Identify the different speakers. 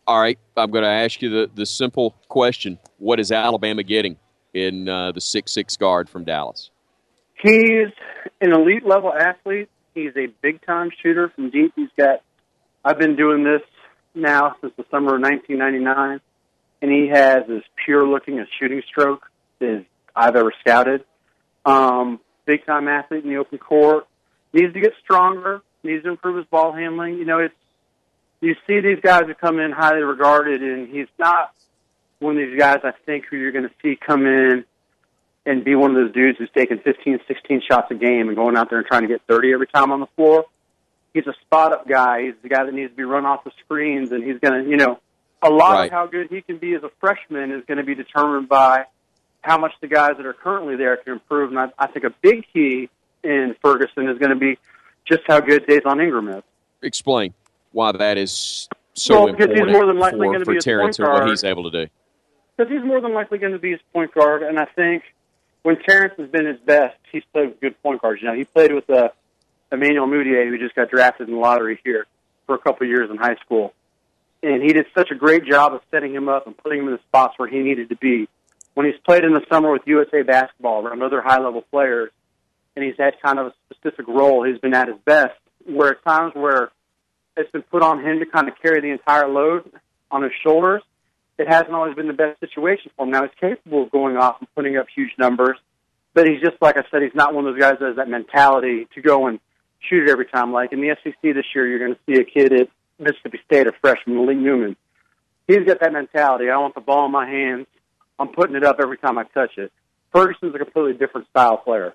Speaker 1: All right, I'm going to ask you the simple question. What is Alabama getting in the 6'6" guard from Dallas?
Speaker 2: He's an elite-level athlete. He's a big-time shooter from deep. I've been doing this now since the summer of 1999, and he has as pure-looking a shooting stroke as I've ever scouted. Big-time athlete in the open court. Needs to get stronger. Needs to improve his ball handling. You see these guys who come in highly regarded, and he's not one of these guys, I think, who you're going to see come in and be one of those dudes who's taking 15, 16 shots a game and going out there and trying to get 30 every time on the floor. He's a spot-up guy. He's the guy that needs to be run off the screens, and he's going to, a lot of how good he can be as a freshman is going to be determined by how much the guys that are currently there can improve. And I think a big key in Ferguson is going to be just how good Daison Ingram is.
Speaker 1: Explain why that is so important
Speaker 2: he's more than likely going to
Speaker 1: for
Speaker 2: be
Speaker 1: Terrance and what he's able to do.
Speaker 2: Because he's more than likely going to be his point guard, and I think when Terrance has been his best, he's played with good point guards. He played with Emmanuel Mudiay, who just got drafted in the lottery here for a couple of years in high school. And he did such a great job of setting him up and putting him in the spots where he needed to be. When he's played in the summer with USA Basketball around other high-level players, and he's had kind of a specific role, he's been at his best, where at times where it's been put on him to kind of carry the entire load on his shoulders, it hasn't always been the best situation for him. Now, he's capable of going off and putting up huge numbers, but he's just, like I said, he's not one of those guys that has that mentality to go and shoot it every time. Like in the SEC this year, you're going to see a kid at Mississippi State, a freshman, Malik Newman. He's got that mentality. I want the ball in my hands. I'm putting it up every time I touch it. Ferguson's a completely different style player.